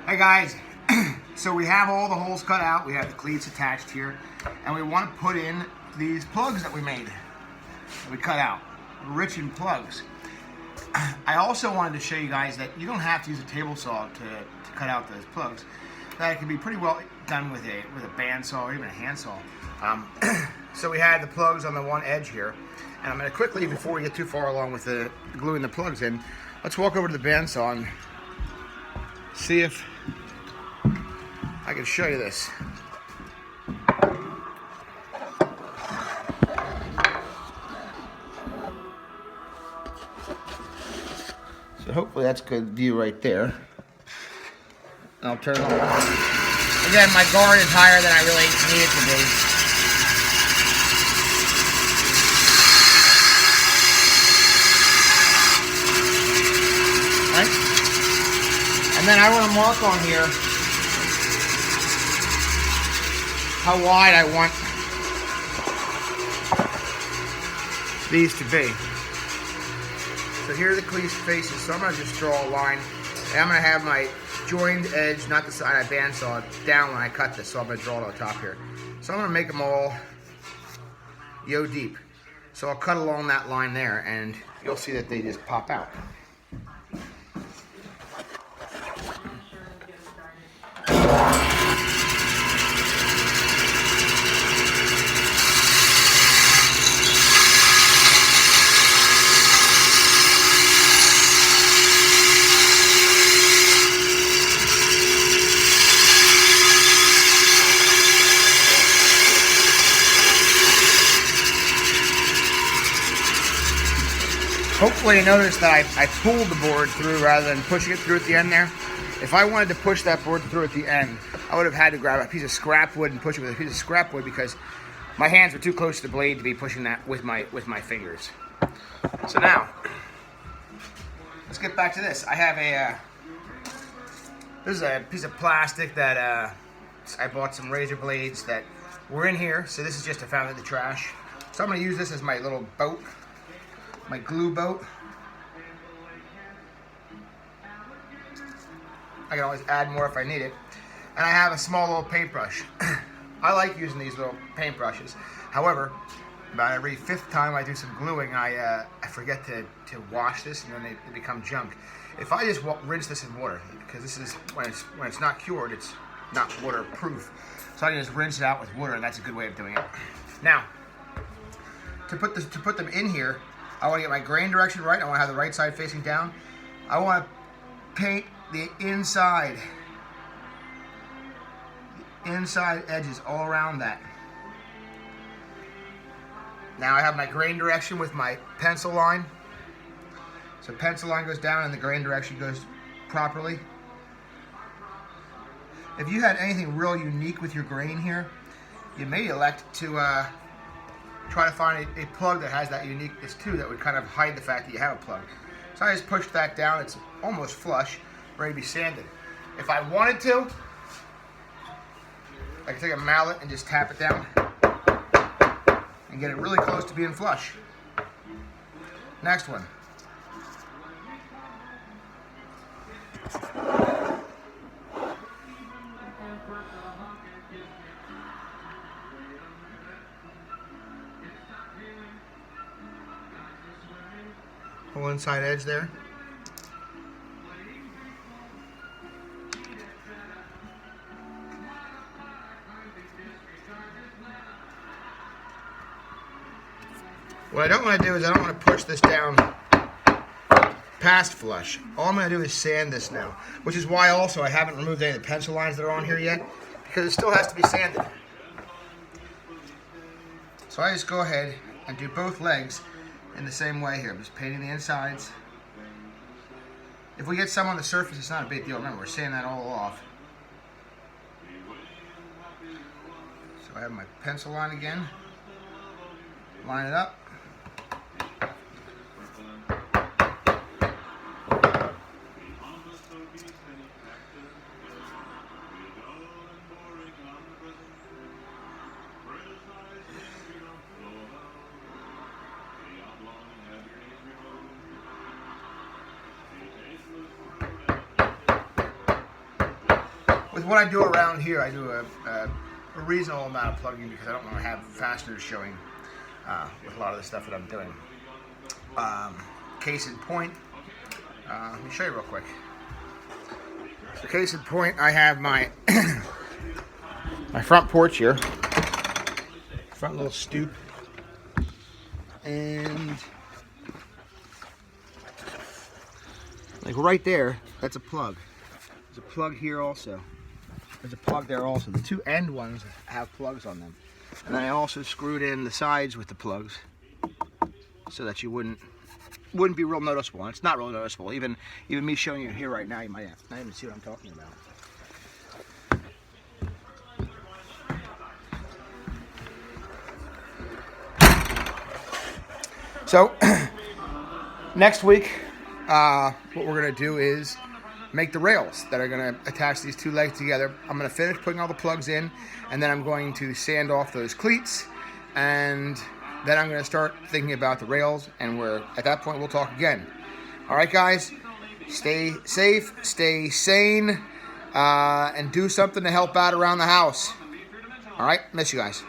Hey guys, so we have all the holes cut out, we have the cleats attached here, and we want to put in these plugs that we made, that we cut out, rich in plugs. I also wanted to show you guys that you don't have to use a table saw to cut out those plugs. That it can be pretty well done with a bandsaw or even a handsaw. So we had the plugs on the one edge here, and I'm going to quickly, before we get too far along with the gluing the plugs in, let's walk over to the bandsaw and see if I can show you this. So hopefully that's a good view right there. I'll turn it on. Again, my guard is higher than I really need it to be. Right? And then I want to mark on here how wide I want these to be. So here are the cleat faces, so I'm going to just draw a line, and I'm going to have my joined edge, not the side I bandsaw, down when I cut this, so I'm going to draw it on the top here. So I'm going to make them all yo deep. So I'll cut along that line there, and you'll see that they just pop out. Hopefully you noticed that I pulled the board through rather than pushing it through at the end there. If I wanted to push that board through at the end, I would have had to grab a piece of scrap wood and push it with a piece of scrap wood because my hands were too close to the blade to be pushing that with my fingers. So now, let's get back to this. I have this is a piece of plastic that I bought some razor blades that were in here. So this is just I found in the trash. So I'm going to use this as my little boat. My glue boat. I can always add more if I need it. And I have a small little paintbrush. I like using these little paintbrushes. However, about every 5th time I do some gluing, I forget to wash this, and then they become junk. If I just rinse this in water, because this is when it's not cured, it's not waterproof. So I can just rinse it out with water, and that's a good way of doing it. Now, to put them in here, I want to get my grain direction right. I want to have the right side facing down. I want to paint the inside edges all around that. Now I have my grain direction with my pencil line. So pencil line goes down and the grain direction goes properly. If you had anything real unique with your grain here, you may elect to try to find a plug that has that uniqueness too, that would kind of hide the fact that you have a plug. So I just pushed that down. It's almost flush, ready to be sanded. If I wanted to, I could take a mallet and just tap it down and get it really close to being flush. Next one. Whole inside edge there. What I don't want to do is I don't want to push this down past flush. All I'm going to do is sand this now, which is why also I haven't removed any of the pencil lines that are on here yet, because it still has to be sanded. So I just go ahead and do both legs in the same way here. I'm just painting the insides. If we get some on the surface, it's not a big deal. Remember, we're sanding that all off. So I have my pencil line again. Line it up. with what I do around here, I do a reasonable amount of plugging because I don't want to have fasteners showing with a lot of the stuff that I'm doing. Case in point, let me show you real quick. So case in point, I have my my front porch here, front little stoop, and like right there, that's a plug. There's a plug here also. There's a plug there also. The two end ones have plugs on them. And then I also screwed in the sides with the plugs so that you wouldn't be real noticeable. And it's not real noticeable. Even me showing you here right now, you might not even see what I'm talking about. So next week, what we're gonna do is make the rails that are gonna attach these two legs together. I'm gonna finish putting all the plugs in, and then I'm going to sand off those cleats, and then I'm gonna start thinking about the rails, and at that point we'll talk again. All right, guys, stay safe, stay sane, and do something to help out around the house. All right, miss you guys.